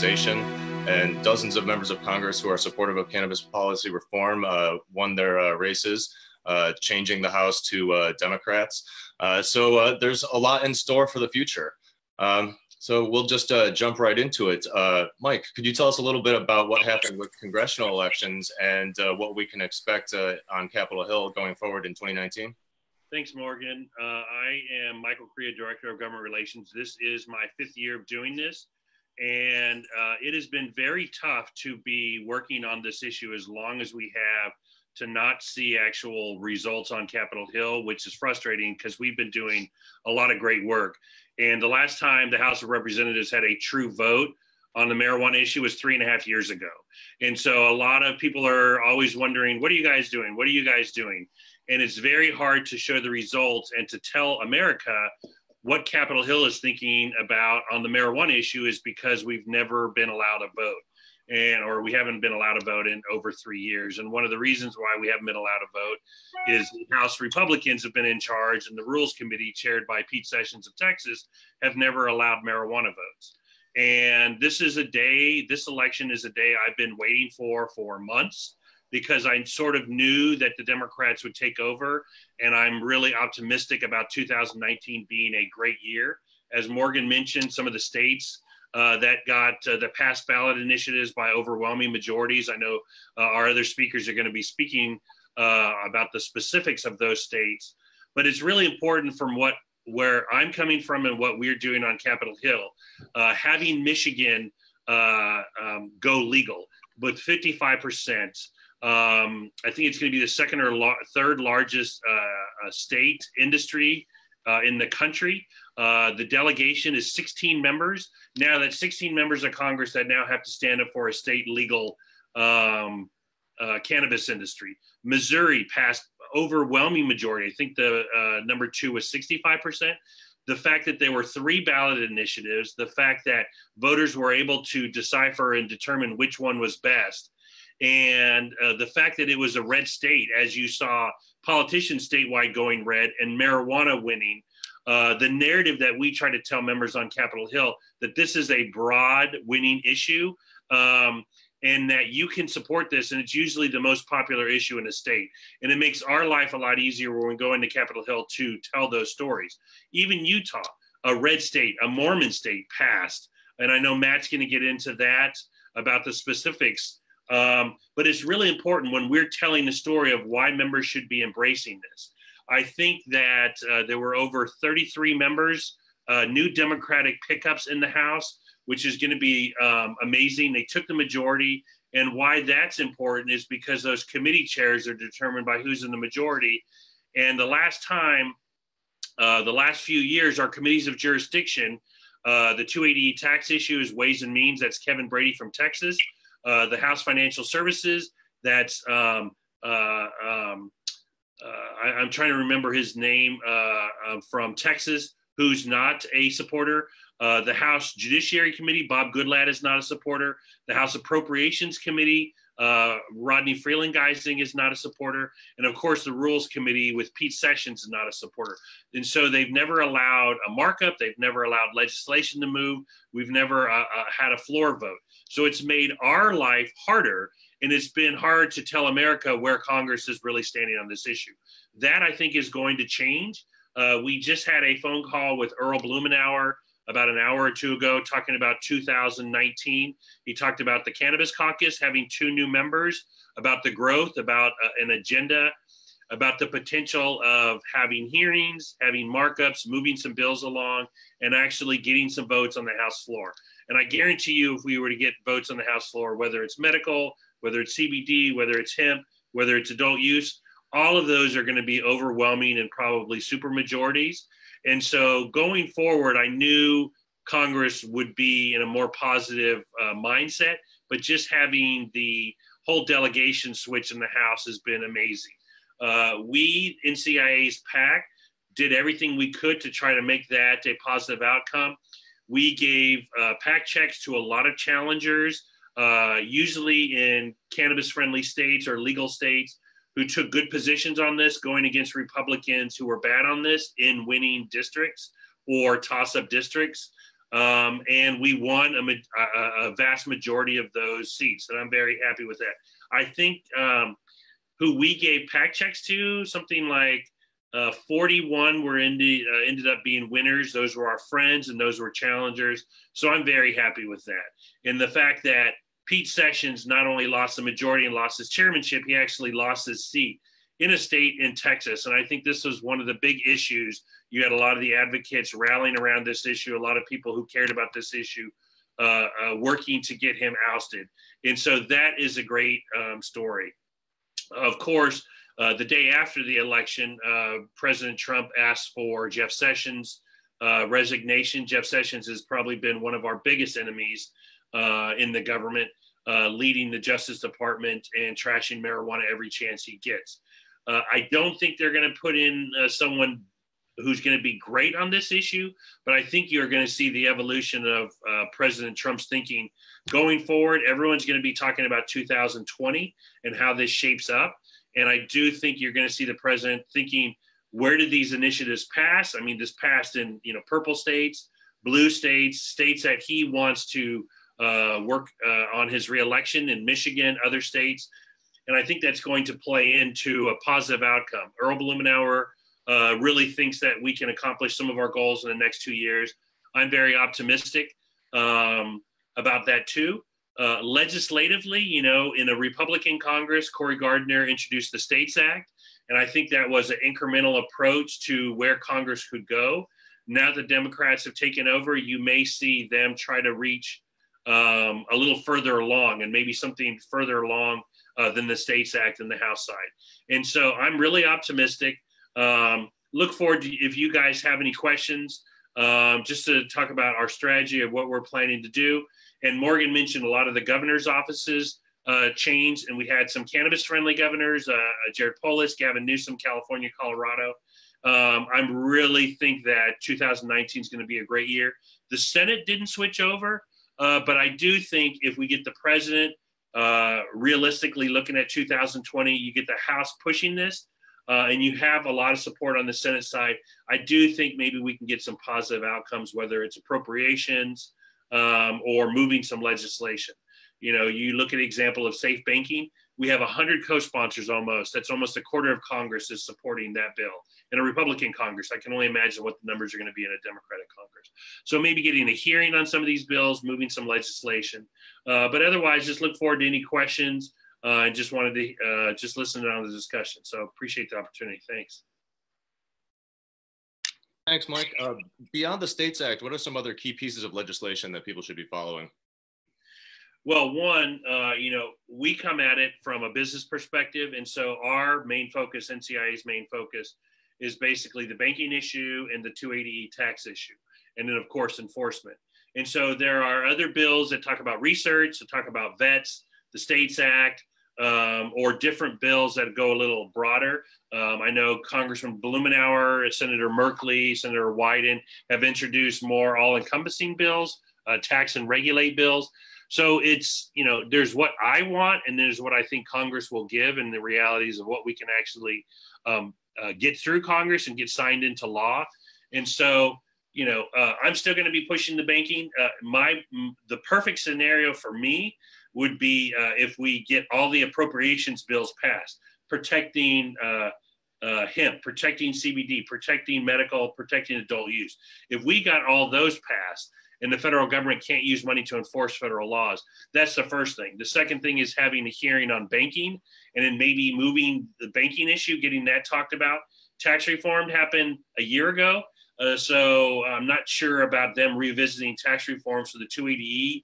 legalization, and dozens of members of Congress who are supportive of cannabis policy reform won their races, changing the House to Democrats. So there's a lot in store for the future. So we'll just jump right into it. Mike, could you tell us a little bit about what happened with congressional elections and what we can expect on Capitol Hill going forward in 2019? Thanks, Morgan. I am Michael Correia, Director of Government Relations. This is my 5th year of doing this, and it has been very tough to be working on this issue as long as we have, to not see actual results on Capitol Hill, which is frustrating because we've been doing a lot of great work. And the last time the House of Representatives had a true vote on the marijuana issue was 3.5 years ago. And so a lot of people are always wondering, what are you guys doing? What are you guys doing? And it's very hard to show the results and to tell America what Capitol Hill is thinking about on the marijuana issue, is because we've never been allowed to vote. Or we haven't been allowed to vote in over 3 years. And one of the reasons why we haven't been allowed to vote is House Republicans have been in charge, and the Rules Committee, chaired by Pete Sessions of Texas, have never allowed marijuana votes. And this election is a day I've been waiting for months, because I sort of knew that the Democrats would take over. And I'm really optimistic about 2019 being a great year. As Morgan mentioned, some of the states that got the past ballot initiatives by overwhelming majorities. I know our other speakers are going to be speaking about the specifics of those states, but it's really important from where I'm coming from and what we're doing on Capitol Hill. Having Michigan go legal with 55%, I think it's going to be the second or third largest state industry in the country. The delegation is 16 members. Now that's 16 members of Congress that now have to stand up for a state legal cannabis industry. Missouri passed overwhelming majority. I think the number 2 was 65%. The fact that there were 3 ballot initiatives, the fact that voters were able to decipher and determine which one was best, and the fact that it was a red state, as you saw politicians statewide going red and marijuana winning. The narrative that we try to tell members on Capitol Hill, that this is a broad winning issue, and that you can support this, and it's usually the most popular issue in the state. And it makes our life a lot easier when we go into Capitol Hill to tell those stories. Even Utah, a red state, a Mormon state, passed. And I know Matt's going to get into that, about the specifics. But it's really important when we're telling the story of why members should be embracing this. I think that there were over 33 members, new Democratic pickups in the House, which is going to be amazing. They took the majority. And why that's important is because those committee chairs are determined by who's in the majority. And the last few years, our committees of jurisdiction, the 280E tax issue is Ways and Means. That's Kevin Brady from Texas. The House Financial Services, that's I'm trying to remember his name, from Texas, who's not a supporter. The House Judiciary Committee, Bob Goodlatte is not a supporter. The House Appropriations Committee, Rodney Freeland-Geising is not a supporter. And of course, the Rules Committee with Pete Sessions is not a supporter. And so they've never allowed a markup. They've never allowed legislation to move. We've never had a floor vote. So it's made our life harder. And it's been hard to tell America where Congress is really standing on this issue. That, I think, is going to change. We just had a phone call with Earl Blumenauer about an hour or two ago, talking about 2019. He talked about the Cannabis Caucus having 2 new members, about the growth, about an agenda, about the potential of having hearings, having markups, moving some bills along, and actually getting some votes on the House floor. And I guarantee you, if we were to get votes on the House floor, whether it's medical, whether it's CBD, whether it's hemp, whether it's adult use, all of those are going to be overwhelming and probably super majorities. And so going forward, I knew Congress would be in a more positive mindset, but just having the whole delegation switch in the House has been amazing. We, NCIA's PAC, did everything we could to try to make that a positive outcome. We gave PAC checks to a lot of challengers, usually in cannabis-friendly states or legal states, who took good positions on this, going against Republicans who were bad on this in winning districts or toss-up districts. And we won a vast majority of those seats, and I'm very happy with that. I think who we gave PAC checks to, something like 41 were ended up being winners. Those were our friends and those were challengers. So I'm very happy with that. And the fact that Pete Sessions not only lost the majority and lost his chairmanship, he actually lost his seat in a state in Texas. And I think this was one of the big issues. You had a lot of the advocates rallying around this issue, a lot of people who cared about this issue working to get him ousted. And so that is a great story. Of course, the day after the election, President Trump asked for Jeff Sessions' resignation. Jeff Sessions has probably been one of our biggest enemies in the government, leading the Justice Department and trashing marijuana every chance he gets. I don't think they're going to put in someone who's going to be great on this issue, but I think you're going to see the evolution of President Trump's thinking going forward. Everyone's going to be talking about 2020 and how this shapes up. And I do think you're going to see the president thinking, where did these initiatives pass? I mean, this passed in, purple states, blue states, states that he wants to work on his reelection in Michigan, other states. And I think that's going to play into a positive outcome. Earl Blumenauer really thinks that we can accomplish some of our goals in the next 2 years. I'm very optimistic about that too. Legislatively, in a Republican Congress, Cory Gardner introduced the States Act. And I think that was an incremental approach to where Congress could go. Now that Democrats have taken over, you may see them try to reach a little further along, and maybe something further along than the States Act and the House side. And so I'm really optimistic. Look forward to, if you guys have any questions, just to talk about our strategy of what we're planning to do. And Morgan mentioned a lot of the governor's offices changed, and we had some cannabis-friendly governors, Jared Polis, Gavin Newsom, California, Colorado. I really think that 2019 is going to be a great year. The Senate didn't switch over, but I do think if we get the president realistically looking at 2020, you get the House pushing this, and you have a lot of support on the Senate side. I do think maybe we can get some positive outcomes, whether it's appropriations or moving some legislation. You look at the example of safe banking. We have 100 co-sponsors almost. That's almost a quarter of Congress is supporting that bill. In a Republican Congress, I can only imagine what the numbers are going to be in a Democratic Congress. So maybe getting a hearing on some of these bills, moving some legislation. But otherwise, just look forward to any questions. And just wanted to just listen on the discussion. So appreciate the opportunity. Thanks. Thanks, Mike. Beyond the States Act, what are some other key pieces of legislation that people should be following? Well, one, we come at it from a business perspective. And so our main focus, NCIA's main focus, is basically the banking issue and the 280E tax issue. And then, of course, enforcement. And so there are other bills that talk about research, that talk about vets, the States Act, or different bills that go a little broader. I know Congressman Blumenauer, Senator Merkley, Senator Wyden have introduced more all-encompassing bills, tax and regulate bills. So it's, there's what I want, and there's what I think Congress will give, and the realities of what we can actually get through Congress and get signed into law. And so, I'm still going to be pushing the banking. The perfect scenario for me would be if we get all the appropriations bills passed, protecting hemp, protecting CBD, protecting medical, protecting adult use. If we got all those passed, and the federal government can't use money to enforce federal laws, that's the first thing. The second thing is having a hearing on banking, and then maybe moving the banking issue, getting that talked about. Tax reform happened a year ago, so I'm not sure about them revisiting tax reform, so the 280E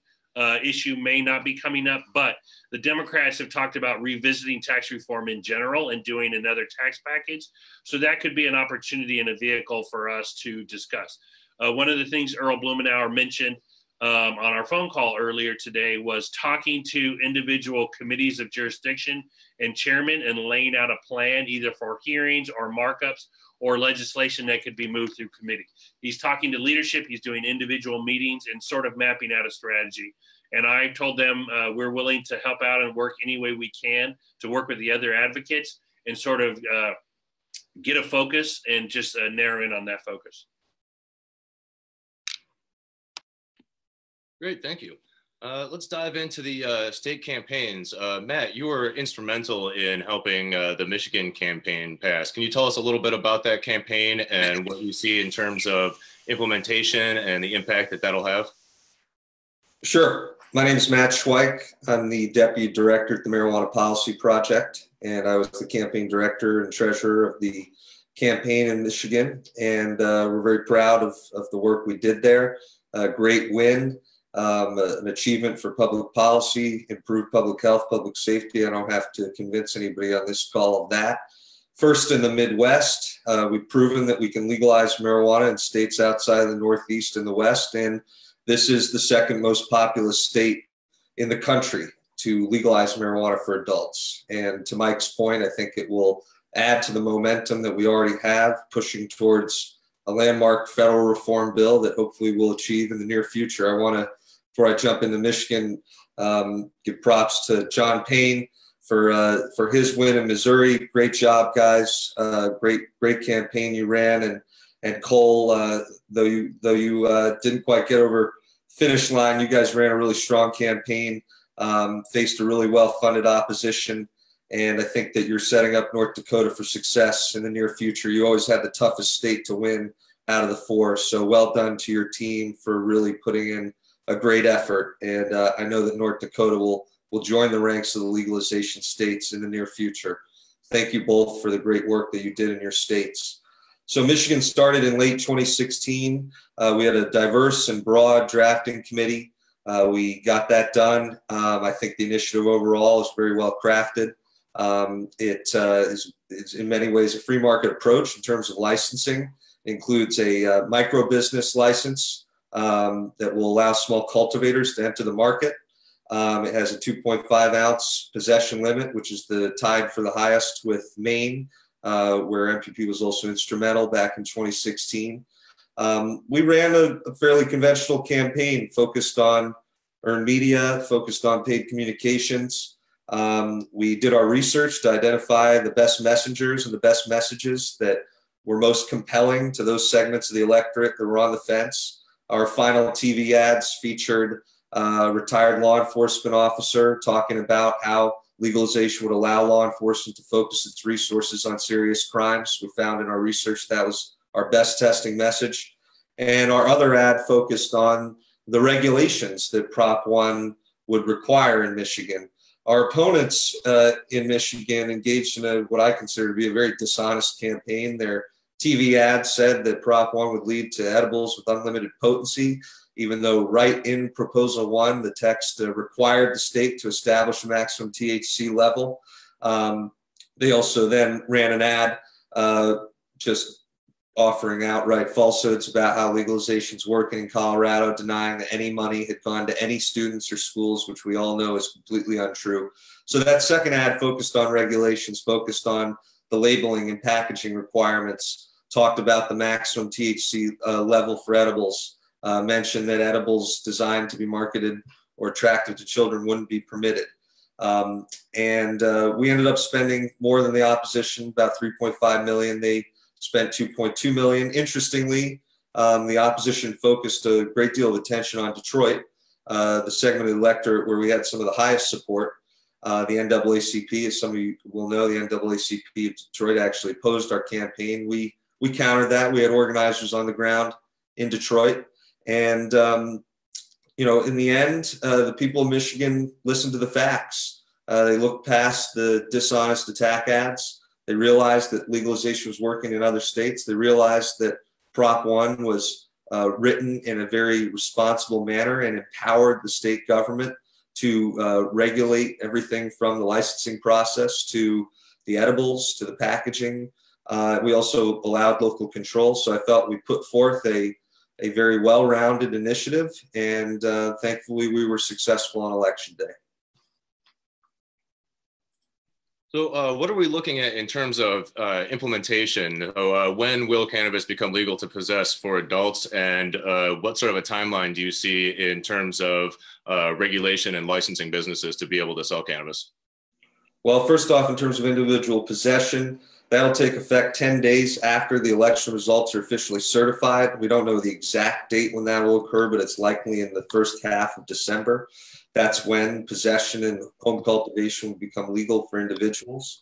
issue may not be coming up, but the Democrats have talked about revisiting tax reform in general and doing another tax package. So that could be an opportunity and a vehicle for us to discuss. One of the things Earl Blumenauer mentioned on our phone call earlier today was talking to individual committees of jurisdiction and chairmen and laying out a plan either for hearings or markups or legislation that could be moved through committee. He's talking to leadership, he's doing individual meetings and sort of mapping out a strategy. And I told them we're willing to help out and work any way we can to work with the other advocates and sort of get a focus and just narrow in on that focus. Great, thank you. Let's dive into the state campaigns. Matt, you were instrumental in helping the Michigan campaign pass. Can you tell us a little bit about that campaign and what you see in terms of implementation and the impact that that'll have? Sure. My name is Matt Schweich. I'm the Deputy Director at the Marijuana Policy Project, and I was the campaign director and treasurer of the campaign in Michigan. And we're very proud of the work we did there. A great win, an achievement for public policy, improved public health, public safety. I don't have to convince anybody on this call of that. First in the Midwest, we've proven that we can legalize marijuana in states outside of the Northeast and the West, and this is the second most populous state in the country to legalize marijuana for adults. And to Mike's point, I think it will add to the momentum that we already have, pushing towards a landmark federal reform bill that hopefully we'll achieve in the near future. I want to, before I jump into Michigan, give props to John Payne for his win in Missouri. Great job, guys. Great campaign you ran. And Cole, though you didn't quite get over finish line, you guys ran a really strong campaign, faced a really well-funded opposition, and I think that you're setting up North Dakota for success in the near future. You always had the toughest state to win out of the four, so well done to your team for really putting in a great effort, and I know that North Dakota will join the ranks of the legalization states in the near future. Thank you both for the great work that you did in your states. So Michigan started in late 2016. We had a diverse and broad drafting committee. We got that done. I think the initiative overall is very well crafted. It's in many ways a free market approach in terms of licensing. It includes a micro business license that will allow small cultivators to enter the market. It has a 2.5 ounce possession limit, which is tied for the highest with Maine, where MPP was also instrumental back in 2016. We ran a fairly conventional campaign focused on earned media, focused on paid communications. We did our research to identify the best messengers and the best messages that were most compelling to those segments of the electorate that were on the fence. Our final TV ads featured a retired law enforcement officer talking about how legalization would allow law enforcement to focus its resources on serious crimes. We found in our research that was our best testing message. And our other ad focused on the regulations that Prop 1 would require in Michigan. Our opponents in Michigan engaged in what I consider to be a very dishonest campaign. Their TV ad said that Prop 1 would lead to edibles with unlimited potency, even though right in Proposal 1, the text required the state to establish a maximum THC level. They also then ran an ad just offering outright falsehoods about how legalization is working in Colorado, denying that any money had gone to any students or schools, which we all know is completely untrue. So that second ad focused on regulations, focused on the labeling and packaging requirements, talked about the maximum THC level for edibles, mentioned that edibles designed to be marketed or attractive to children wouldn't be permitted. We ended up spending more than the opposition, about $3.5 million. They spent $2.2 million. Interestingly, the opposition focused a great deal of attention on Detroit, the segment of the electorate where we had some of the highest support. The NAACP, as some of you will know, the NAACP of Detroit actually opposed our campaign. We countered that. We had organizers on the ground in Detroit. And, in the end, the people of Michigan listened to the facts. They looked past the dishonest attack ads. They realized that legalization was working in other states. They realized that Prop 1 was written in a very responsible manner and empowered the state government to regulate everything from the licensing process to the edibles to the packaging. We also allowed local control. So I felt we put forth a very well-rounded initiative, and thankfully we were successful on election day. So what are we looking at in terms of implementation? When will cannabis become legal to possess for adults, and what sort of a timeline do you see in terms of regulation and licensing businesses to be able to sell cannabis? Well, first off, in terms of individual possession, That'll take effect 10 days after the election results are officially certified. We don't know the exact date when that will occur, but it's likely in the first half of December. That's when possession and home cultivation will become legal for individuals.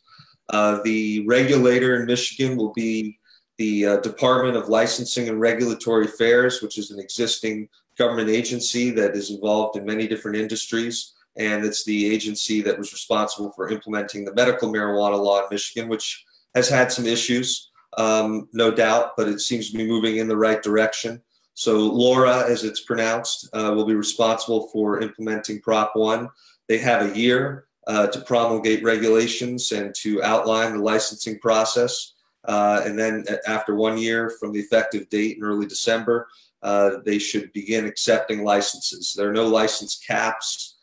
The regulator in Michigan will be the Department of Licensing and Regulatory Affairs, which is an existing government agency that is involved in many different industries. And it's the agency that was responsible for implementing the medical marijuana law in Michigan, which has had some issues, no doubt, but it seems to be moving in the right direction. So Laura, as it's pronounced, will be responsible for implementing Prop 1. They have a year to promulgate regulations and to outline the licensing process. And then after 1 year from the effective date in early December, they should begin accepting licenses. There are no license caps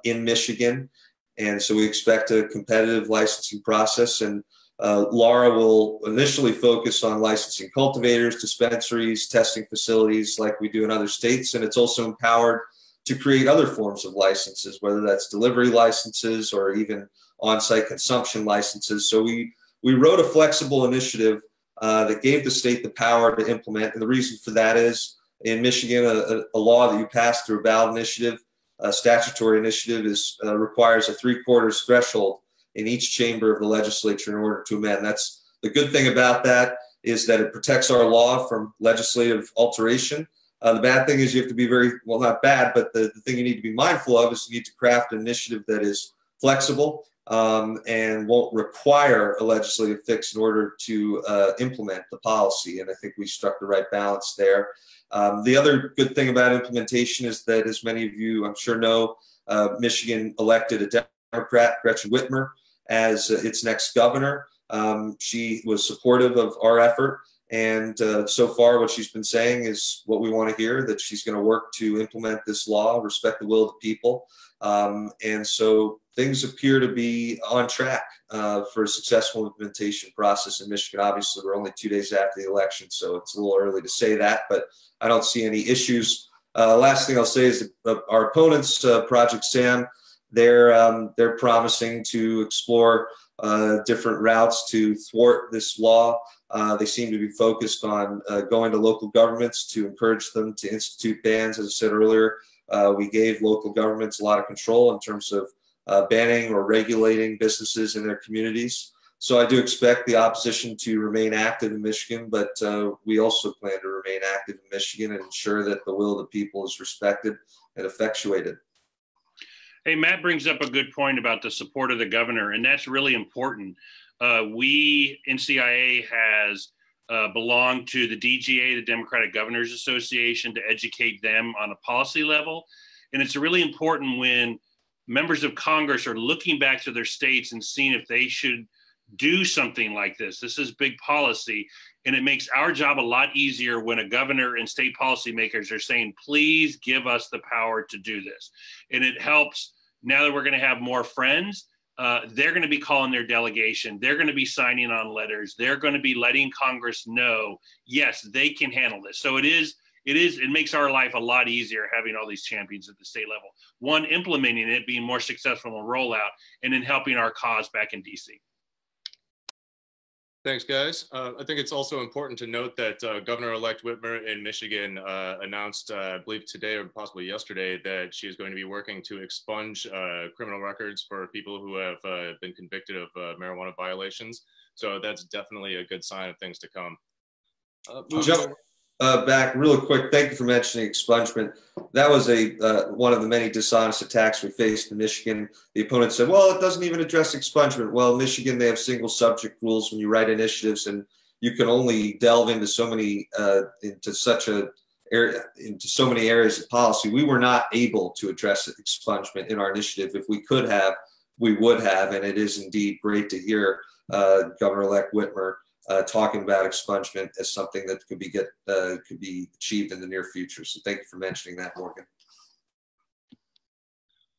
in Michigan. And so we expect a competitive licensing process. And Laura will initially focus on licensing cultivators, dispensaries, testing facilities like we do in other states. And it's also empowered to create other forms of licenses, whether that's delivery licenses or even on-site consumption licenses. So we wrote a flexible initiative that gave the state the power to implement. And the reason for that is in Michigan, a law that you pass through a ballot initiative, a statutory initiative, requires a 3/4 threshold in each chamber of the legislature in order to amend. That's the good thing about that, is that it protects our law from legislative alteration. The bad thing is you have to be well, not bad, but the thing you need to be mindful of is you need to craft an initiative that is flexible and won't require a legislative fix in order to implement the policy. And I think we struck the right balance there. The other good thing about implementation is that, as many of you I'm sure know, Michigan elected a Democrat, Gretchen Whitmer, as its next governor. She was supportive of our effort. And so far, what she's been saying is what we want to hear, that she's going to work to implement this law, respect the will of the people. And so things appear to be on track for a successful implementation process in Michigan. Obviously, we're only 2 days after the election, so it's a little early to say that, but I don't see any issues. Last thing I'll say is that our opponents, Project SAM, they're promising to explore different routes to thwart this law. They seem to be focused on going to local governments to encourage them to institute bans. As I said earlier, we gave local governments a lot of control in terms of banning or regulating businesses in their communities. So I do expect the opposition to remain active in Michigan, but we also plan to remain active in Michigan and ensure that the will of the people is respected and effectuated. Hey, Matt brings up a good point about the support of the governor, and that's really important. NCIA has belonged to the DGA, the Democratic Governors Association, to educate them on a policy level. And it's really important when members of Congress are looking back to their states and seeing if they should do something like this. This is big policy, and it makes our job a lot easier when a governor and state policymakers are saying, please give us the power to do this. And it helps, now that we're going to have more friends, they're going to be calling their delegation. They're going to be signing on letters. They're going to be letting Congress know, yes, they can handle this. So it makes our life a lot easier having all these champions at the state level. One, implementing it, being more successful in rollout, and then helping our cause back in DC. Thanks, guys. I think it's also important to note that Governor-elect Whitmer in Michigan announced, I believe today or possibly yesterday, that she is going to be working to expunge criminal records for people who have been convicted of marijuana violations. So that's definitely a good sign of things to come. Jump back real quick. Thank you for mentioning expungement. That was one of the many dishonest attacks we faced in Michigan. The opponent said, well, it doesn't even address expungement. Well, in Michigan, they have single subject rules when you write initiatives, and you can only delve into so many into so many areas of policy. We were not able to address expungement in our initiative. If we could have, we would have, and it is indeed great to hear Governor-elect Whitmer talking about expungement as something that could be achieved in the near future. So thank you for mentioning that, Morgan.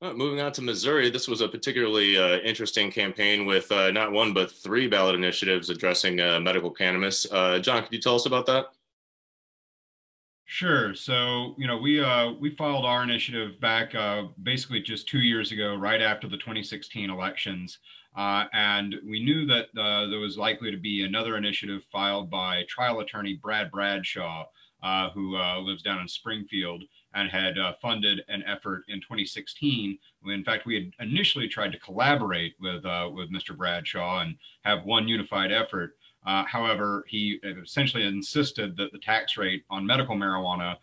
Moving on to Missouri, this was a particularly interesting campaign with not one but 3 ballot initiatives addressing medical cannabis. John, could you tell us about that? Sure. So, we filed our initiative back basically just 2 years ago, right after the 2016 elections. And we knew that there was likely to be another initiative filed by trial attorney Brad Bradshaw, who lives down in Springfield and had funded an effort in 2016. In fact, we had initially tried to collaborate with Mr. Bradshaw and have one unified effort. However, he essentially insisted that the tax rate on medical marijuana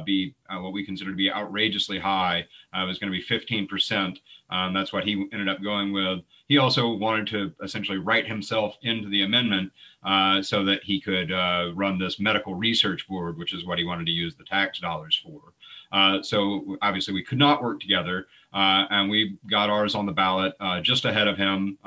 be what we consider to be outrageously high. It was going to be 15%. That's what he ended up going with. He also wanted to essentially write himself into the amendment so that he could run this medical research board, which is what he wanted to use the tax dollars for. So obviously we could not work together, and we got ours on the ballot just ahead of him.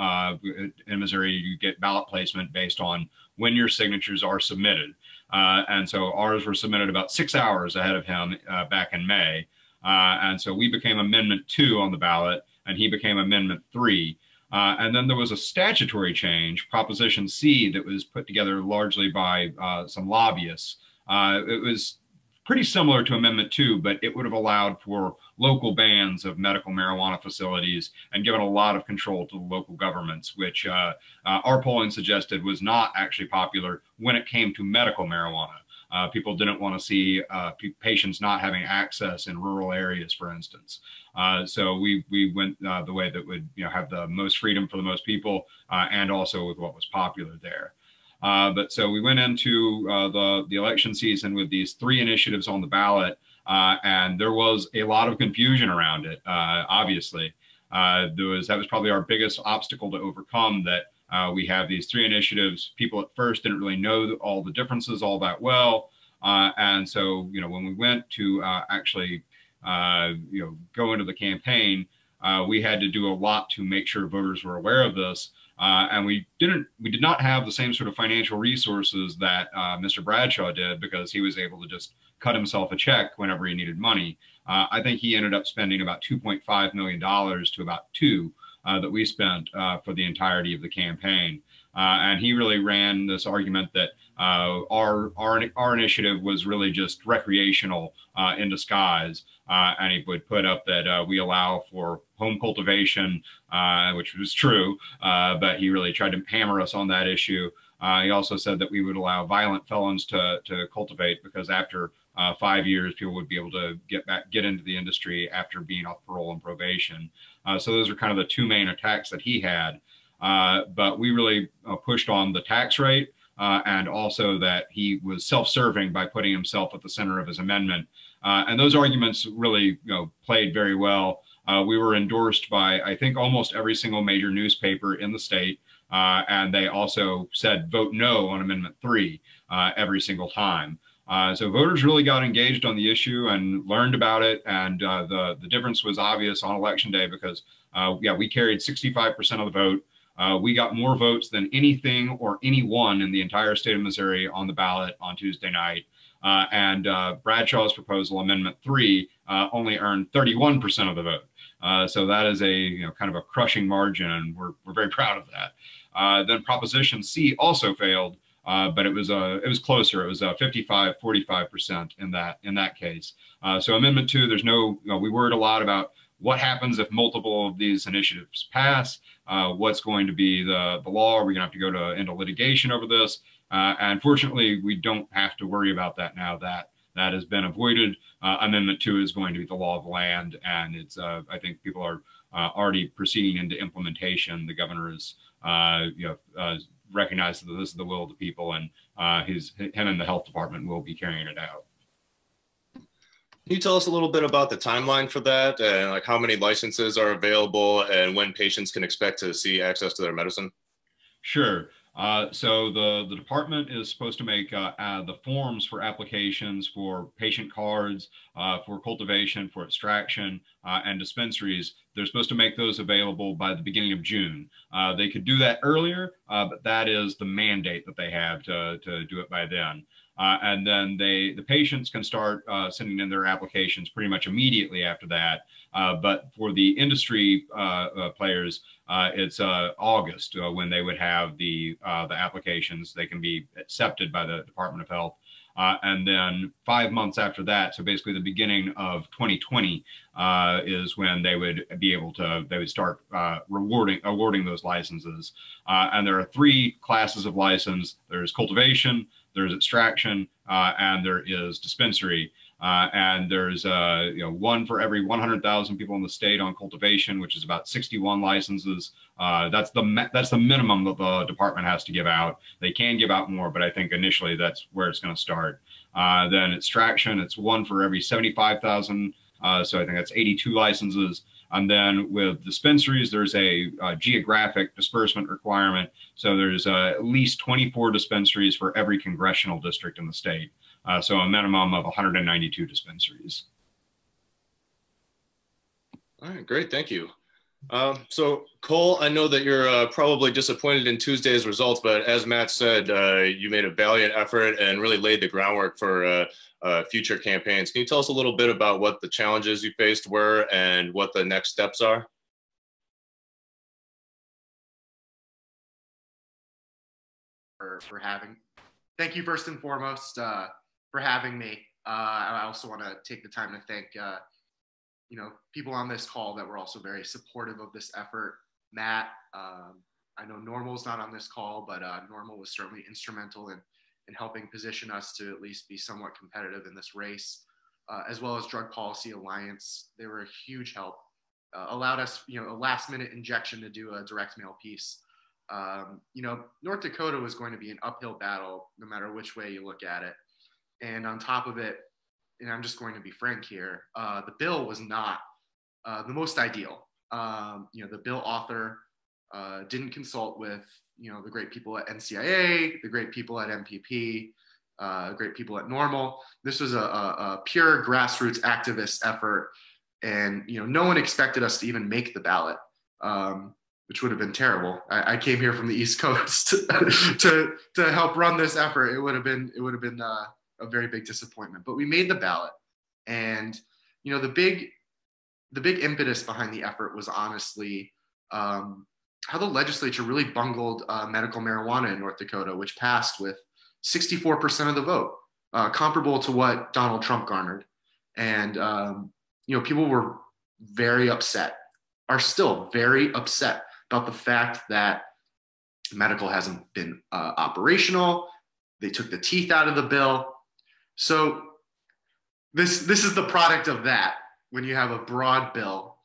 In Missouri, you get ballot placement based on when your signatures are submitted. And so ours were submitted about 6 hours ahead of him back in May. And so we became Amendment 2 on the ballot, and he became Amendment 3. And then there was a statutory change, Proposition C, that was put together largely by some lobbyists. It was pretty similar to Amendment 2, but it would have allowed for local bans of medical marijuana facilities and given a lot of control to the local governments, which our polling suggested was not actually popular when it came to medical marijuana. People didn't want to see patients not having access in rural areas, for instance. So we went the way that would have the most freedom for the most people, and also with what was popular there. But so we went into the election season with these 3 initiatives on the ballot, and there was a lot of confusion around it. Obviously, that was probably our biggest obstacle to overcome. That we have these 3 initiatives. People at first didn't really know all the differences all that well, and so when we went to actually go into the campaign, we had to do a lot to make sure voters were aware of this. And we did not have the same sort of financial resources that Mr. Bradshaw did, because he was able to just cut himself a check whenever he needed money. I think he ended up spending about $2.5 million to about $2 that we spent for the entirety of the campaign. And he really ran this argument that our initiative was really just recreational in disguise. And he would put up that we allow for home cultivation, which was true, but he really tried to hammer us on that issue. He also said that we would allow violent felons to cultivate, because after 5 years, people would be able to get into the industry after being off parole and probation. So those are kind of the 2 main attacks that he had. But we really pushed on the tax rate, and also that he was self-serving by putting himself at the center of his amendment. And those arguments really played very well. We were endorsed by, I think, almost every single major newspaper in the state. And they also said vote no on Amendment 3 every single time. So voters really got engaged on the issue and learned about it. And the difference was obvious on Election Day, because, we carried 65% of the vote. We got more votes than anything or anyone in the entire state of Missouri on the ballot on Tuesday night. And Bradshaw's proposal, Amendment 3, only earned 31% of the vote. So that is a kind of a crushing margin, and we're very proud of that. Then Proposition C also failed, but it was closer. It was 55-45% in that case. So Amendment 2, there's we worried a lot about what happens if multiple of these initiatives pass. What's going to be the law? Are we going to have to go into litigation over this? And fortunately, we don't have to worry about that now. That has been avoided. Amendment 2 is going to be the law of the land, and it's I think people are already proceeding into implementation. The governor is recognized that this is the will of the people, and him and the health department will be carrying it out. Can you tell us a little bit about the timeline for that, and like how many licenses are available and when patients can expect to see access to their medicine? Sure. So the department is supposed to make the forms for applications for patient cards, for cultivation, for extraction, and dispensaries. They're supposed to make those available by the beginning of June. They could do that earlier, but that is the mandate that they have to do it by then. And then the patients can start sending in their applications pretty much immediately after that. But for the industry players, it's August when they would have the applications. They can be accepted by the Department of Health. And then 5 months after that, so basically the beginning of 2020, is when they would be able to, they would start awarding those licenses. And there are three classes of license. There's cultivation, there's extraction, and there is dispensary. And there's one for every 100,000 people in the state on cultivation, which is about 61 licenses. That's the minimum that the department has to give out. They can give out more, but I think initially that's where it's going to start. Then extraction, it's one for every 75,000. So I think that's 82 licenses. And then with dispensaries, there's a geographic disbursement requirement. So there's at least 24 dispensaries for every congressional district in the state. So a minimum of 192 dispensaries. All right, great, thank you. So Cole, I know that you're probably disappointed in Tuesday's results, but as Matt said, you made a valiant effort and really laid the groundwork for future campaigns. Can you tell us a little bit about what the challenges you faced were and what the next steps are? Thank you first and foremost for having me. I also want to take the time to thank people on this call that were also very supportive of this effort. Matt, I know Normal's not on this call, but Normal was certainly instrumental in helping position us to at least be somewhat competitive in this race, as well as Drug Policy Alliance. They were a huge help, allowed us, a last minute injection to do a direct mail piece. North Dakota was going to be an uphill battle, no matter which way you look at it. And on top of it, and I'm just going to be frank here, the bill was not the most ideal. The bill author didn't consult with, the great people at NCIA, the great people at MPP, great people at Normal. This was a pure grassroots activist effort. And, no one expected us to even make the ballot, which would have been terrible. I came here from the East Coast to help run this effort. It would have been a very big disappointment, but we made the ballot. And, the big impetus behind the effort was honestly how the legislature really bungled medical marijuana in North Dakota, which passed with 64% of the vote, comparable to what Donald Trump garnered. And, people were very upset, are still very upset about the fact that medical hasn't been operational. They took the teeth out of the bill. So this is the product of that. When you have a broad bill,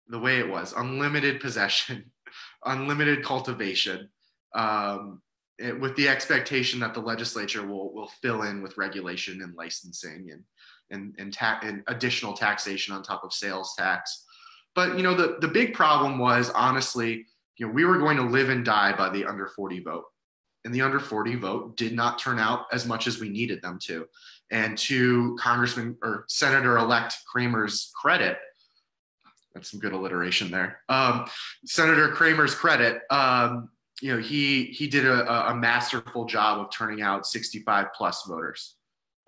the way it was, unlimited possession, unlimited cultivation, with the expectation that the legislature will fill in with regulation and licensing and additional taxation on top of sales tax. But the big problem was, honestly, we were going to live and die by the under 40 vote. And the under 40 vote did not turn out as much as we needed them to. And to Congressman or Senator-elect Kramer's credit, that's some good alliteration there. Senator Kramer's credit, he did a masterful job of turning out 65 plus voters.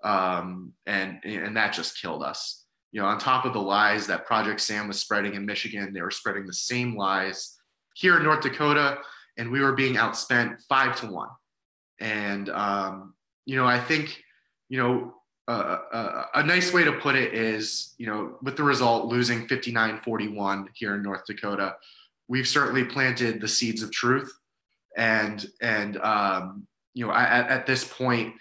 And that just killed us. On top of the lies that Project Sam was spreading in Michigan, they were spreading the same lies here in North Dakota, and we were being outspent 5-1. And, I think, a nice way to put it is, with the result losing 59-41 here in North Dakota, we've certainly planted the seeds of truth. And at this point,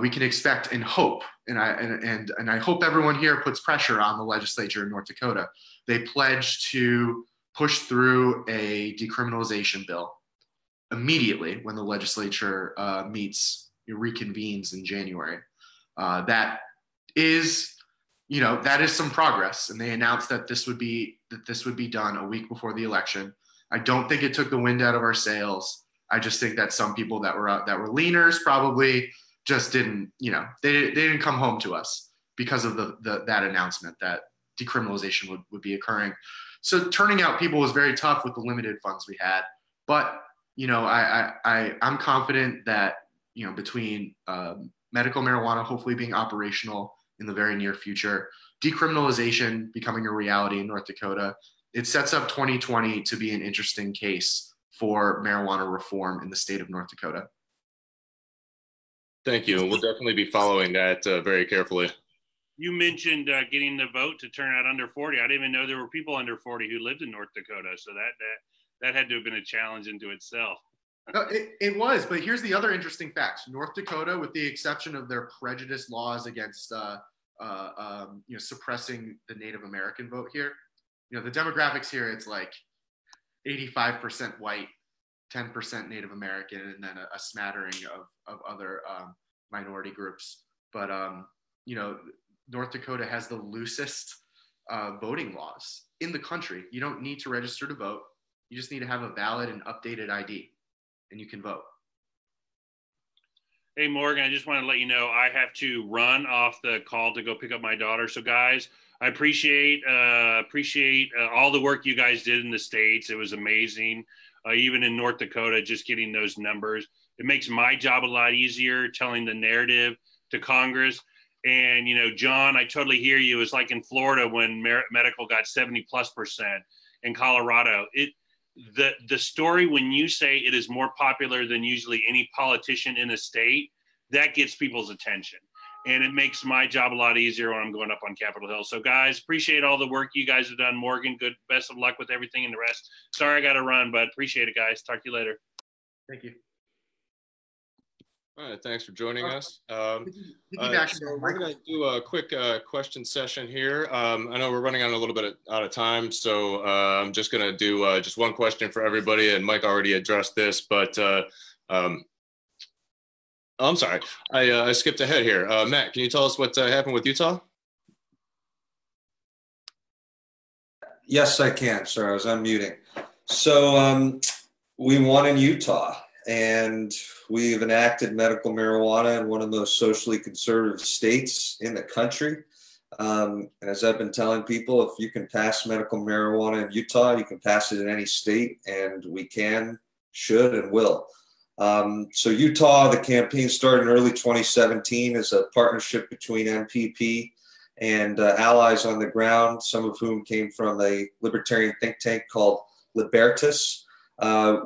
we can expect and hope, and I hope everyone here puts pressure on the legislature in North Dakota. They pledged to push through a decriminalization bill immediately when the legislature reconvenes in January. That is some progress, and they announced that this would be done a week before the election. I don't think it took the wind out of our sails. I just think that some people that were leaners probably just didn't, they didn't come home to us because of that announcement that decriminalization would be occurring. So turning out people was very tough with the limited funds we had. But, I'm confident that, between medical marijuana hopefully being operational in the very near future, decriminalization becoming a reality in North Dakota, it sets up 2020 to be an interesting case for marijuana reform in the state of North Dakota. Thank you. We'll definitely be following that very carefully. You mentioned getting the vote to turn out under 40. I didn't even know there were people under 40 who lived in North Dakota. So that had to have been a challenge into itself. It was, but here's the other interesting fact. North Dakota, with the exception of their prejudice laws against suppressing the Native American vote here, the demographics here, it's like 85% white, 10% Native American, and then a smattering of other minority groups. But North Dakota has the loosest voting laws in the country. You don't need to register to vote. You just need to have a valid and updated ID, and you can vote. Hey, Morgan, I just want to let you know I have to run off the call to go pick up my daughter. So, guys, I appreciate all the work you guys did in the States. It was amazing. Even in North Dakota, just getting those numbers. It makes my job a lot easier telling the narrative to Congress. And, John, I totally hear you. It's like in Florida when medical got 70+%. In Colorado, the story when you say it is more popular than usually any politician in a state, that gets people's attention. And it makes my job a lot easier when I'm going up on Capitol Hill. So, guys, appreciate all the work you guys have done. Morgan, best of luck with everything and the rest. Sorry I got to run, but appreciate it, guys. Talk to you later. Thank you. All right, thanks for joining us. So we're going to do a quick question session here. I know we're running on a little bit out of time, so I'm just going to do just one question for everybody. And Mike already addressed this, but I'm sorry, I skipped ahead here. Matt, can you tell us what happened with Utah? Yes, I can. Sorry, I was unmuting. So we won in Utah, and we've enacted medical marijuana in one of the most socially conservative states in the country. And as I've been telling people, if you can pass medical marijuana in Utah, you can pass it in any state, and we can, should, and will. So Utah, the campaign started in early 2017 as a partnership between MPP and allies on the ground, some of whom came from a libertarian think tank called Libertas.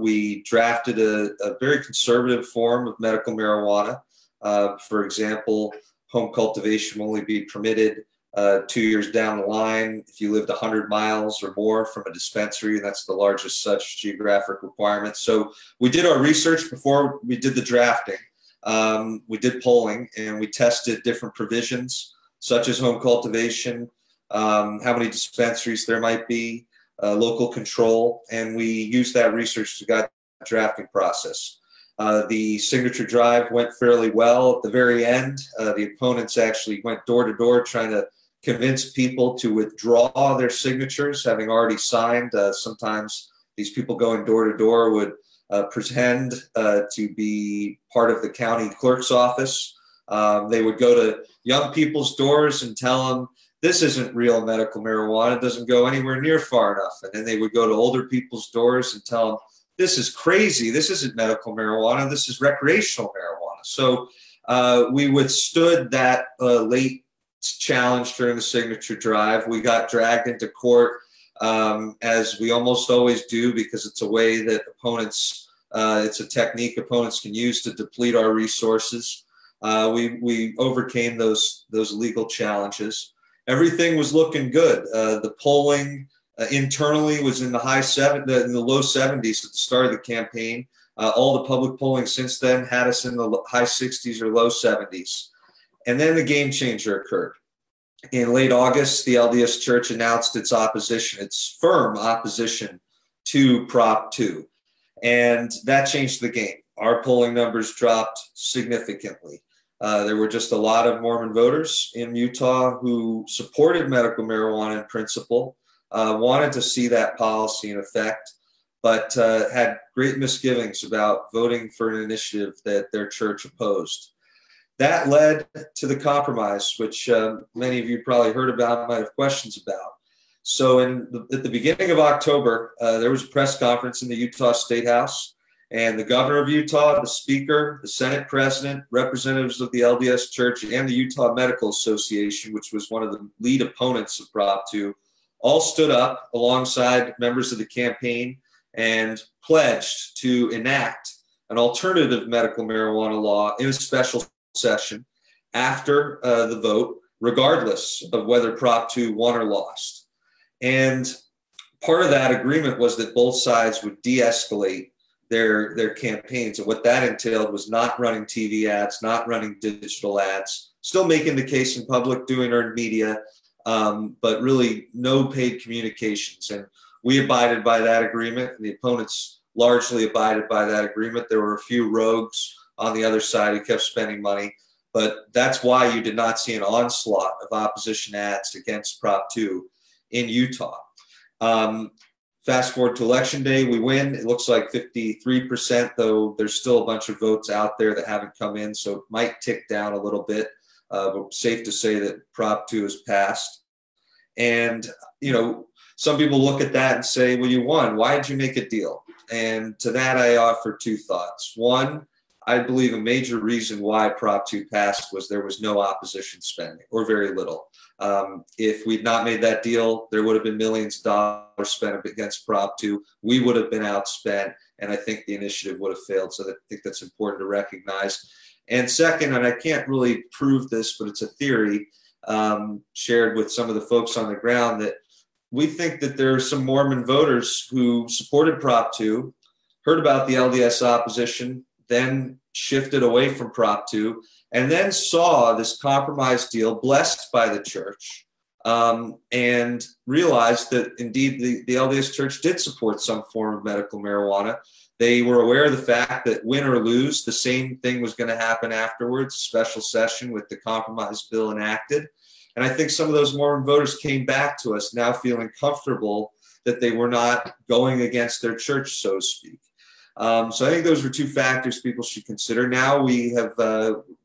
We drafted a very conservative form of medical marijuana. For example, home cultivation will only be permitted 2 years down the line if you lived 100 miles or more from a dispensary. That's the largest such geographic requirement. So we did our research before we did the drafting. We did polling, and we tested different provisions such as home cultivation, how many dispensaries there might be, local control, and we used that research to guide the drafting process. The signature drive went fairly well. At the very end, the opponents actually went door to door trying to convince people to withdraw their signatures, having already signed. Sometimes these people going door to door would pretend to be part of the county clerk's office. They would go to young people's doors and tell them, this isn't real medical marijuana. It doesn't go anywhere near far enough. And then they would go to older people's doors and tell them, this is crazy. This isn't medical marijuana. This is recreational marijuana. So we withstood that late challenge during the signature drive. We got dragged into court, as we almost always do, because it's a way that opponents, it's a technique opponents can use to deplete our resources. We overcame those legal challenges. Everything was looking good. The polling internally was in the low 70s at the start of the campaign. All the public polling since then had us in the high 60s or low 70s. And then the game changer occurred. In late August, the LDS Church announced its opposition, its firm opposition to Prop 2. And that changed the game. Our polling numbers dropped significantly. There were just a lot of Mormon voters in Utah who supported medical marijuana in principle, wanted to see that policy in effect, but had great misgivings about voting for an initiative that their church opposed. That led to the compromise, which many of you probably heard about, might have questions about. So at the beginning of October, there was a press conference in the Utah State House, and the governor of Utah, the speaker, the Senate president, representatives of the LDS Church, and the Utah Medical Association, which was one of the lead opponents of Prop 2, all stood up alongside members of the campaign and pledged to enact an alternative medical marijuana law in a special session after the vote, regardless of whether Prop 2 won or lost. And part of that agreement was that both sides would de-escalate their campaigns. And what that entailed was not running TV ads, not running digital ads, still making the case in public, doing earned media, but really no paid communications. And we abided by that agreement, and the opponents largely abided by that agreement. There were a few rogues on the other side who kept spending money, but that's why you did not see an onslaught of opposition ads against Prop 2 in Utah. Fast forward to Election Day, we win. It looks like 53%, though there's still a bunch of votes out there that haven't come in, so it might tick down a little bit, but safe to say that Prop 2 has passed. And, you know, some people look at that and say, well, you won. Why did you make a deal? And to that, I offer two thoughts. One, I believe a major reason why Prop 2 passed was there was no opposition spending, or very little. If we'd not made that deal, there would have been millions of dollars spent against Prop 2. We would have been outspent, and I think the initiative would have failed. So I think that's important to recognize. And second, and I can't really prove this, but it's a theory shared with some of the folks on the ground, that we think that there are some Mormon voters who supported Prop 2, heard about the LDS opposition, then shifted away from Prop 2, and then saw this compromise deal blessed by the church, and realized that indeed the LDS Church did support some form of medical marijuana. They were aware of the fact that win or lose, the same thing was going to happen afterwards, special session with the compromise bill enacted. And I think some of those Mormon voters came back to us now feeling comfortable that they were not going against their church, so to speak. So I think those were two factors people should consider. Now we have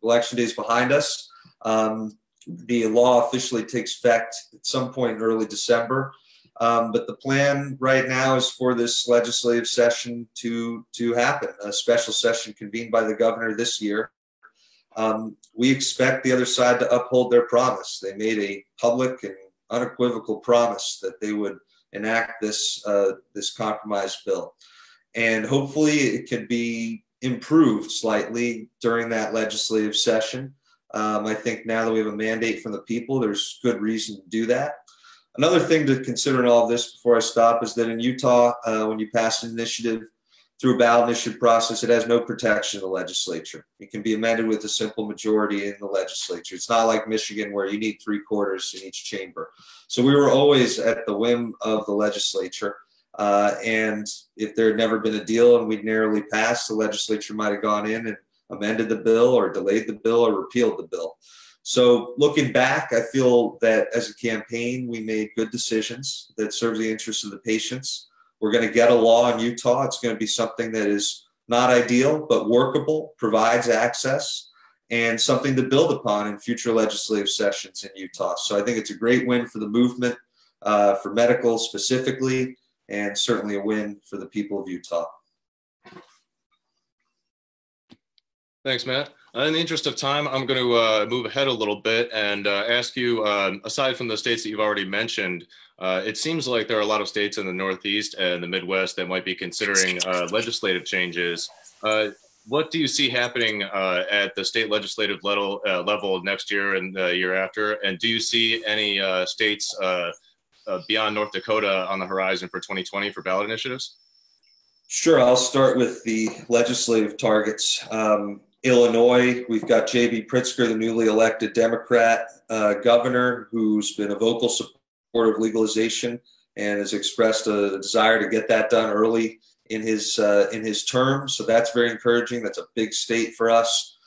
election days behind us. The law officially takes effect at some point in early December. But the plan right now is for this legislative session to happen, a special session convened by the governor this year. We expect the other side to uphold their promise. They made a public and unequivocal promise that they would enact this compromise bill. And hopefully it can be improved slightly during that legislative session. I think now that we have a mandate from the people, there's good reason to do that. Another thing to consider in all of this before I stop is that in Utah, when you pass an initiative through a ballot initiative process, it has no protection in the legislature. It can be amended with a simple majority in the legislature. It's not like Michigan where you need 3/4 in each chamber. So we were always at the whim of the legislature. And if there had never been a deal and we'd narrowly passed, the legislature might have gone in and amended the bill or delayed the bill or repealed the bill. So looking back, I feel that as a campaign, we made good decisions that serve the interests of the patients. We're going to get a law in Utah. It's going to be something that is not ideal, but workable, provides access, and something to build upon in future legislative sessions in Utah. So I think it's a great win for the movement, for medical specifically, and certainly a win for the people of Utah. Thanks, Matt. In the interest of time, I'm going to move ahead a little bit and ask you, aside from the states that you've already mentioned, it seems like there are a lot of states in the Northeast and the Midwest that might be considering legislative changes. What do you see happening at the state legislative level next year and the year after? And do you see any states beyond North Dakota on the horizon for 2020 for ballot initiatives? Sure, I'll start with the legislative targets. Illinois, we've got J.B. Pritzker, the newly elected Democrat governor, who's been a vocal supporter of legalization and has expressed a desire to get that done early in his term. So that's very encouraging. That's a big state for us.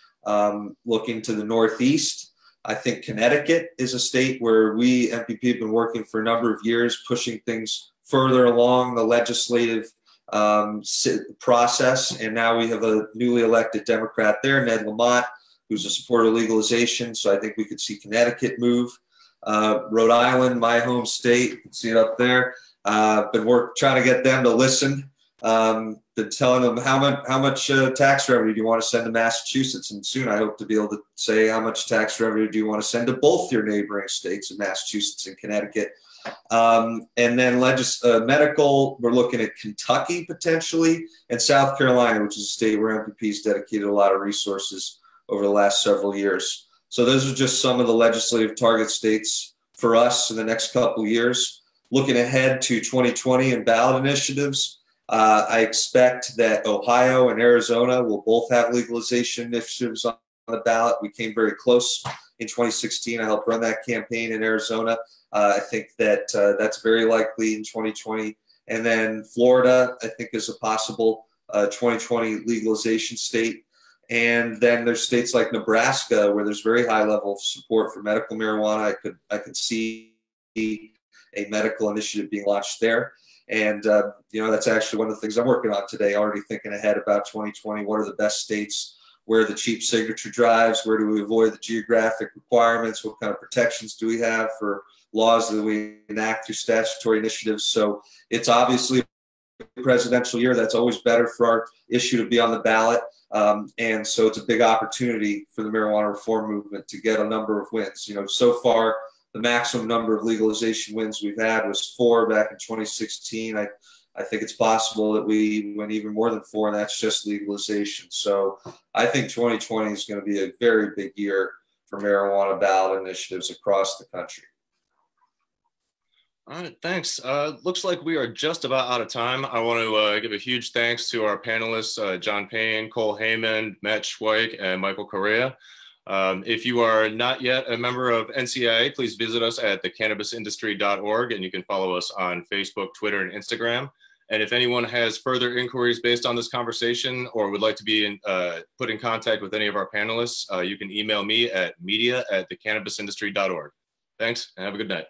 Looking to the Northeast, I think Connecticut is a state where we, MPP, have been working for a number of years, pushing things further along the legislative process, and now we have a newly elected Democrat there, Ned Lamont, who's a supporter of legalization. So I think we could see Connecticut move. Rhode Island, my home state, you can see it up there. But we're trying to get them to listen. Been telling them how much tax revenue do you want to send to Massachusetts, and soon I hope to be able to say how much tax revenue do you want to send to both your neighboring states of Massachusetts and Connecticut. And then medical, we're looking at Kentucky potentially, and South Carolina, which is a state where MPP's dedicated a lot of resources over the last several years. So those are just some of the legislative target states for us in the next couple of years. Looking ahead to 2020 and ballot initiatives, I expect that Ohio and Arizona will both have legalization initiatives on the ballot. We came very close in 2016. I helped run that campaign in Arizona. I think that that's very likely in 2020. And then Florida, I think, is a possible 2020 legalization state. And then there's states like Nebraska where there's very high level of support for medical marijuana. I could see a medical initiative being launched there. And, that's actually one of the things I'm working on today, already thinking ahead about 2020. What are the best states? Where are the cheap signature drives? Where do we avoid the geographic requirements? What kind of protections do we have for laws that we enact through statutory initiatives? So it's obviously a presidential year. That's always better for our issue to be on the ballot. And so it's a big opportunity for the marijuana reform movement to get a number of wins. So far, the maximum number of legalization wins we've had was 4 back in 2016. I think it's possible that we win even more than 4, and that's just legalization. So I think 2020 is going to be a very big year for marijuana ballot initiatives across the country. All right, thanks. Looks like we are just about out of time. I want to give a huge thanks to our panelists, John Payne, Cole Haymond, Matt Schweich, and Michael Correia. If you are not yet a member of NCIA, please visit us at thecannabisindustry.org, and you can follow us on Facebook, Twitter, and Instagram. And if anyone has further inquiries based on this conversation or would like to be put in contact with any of our panelists, you can email me at media@thecannabisindustry.org. Thanks, and have a good night.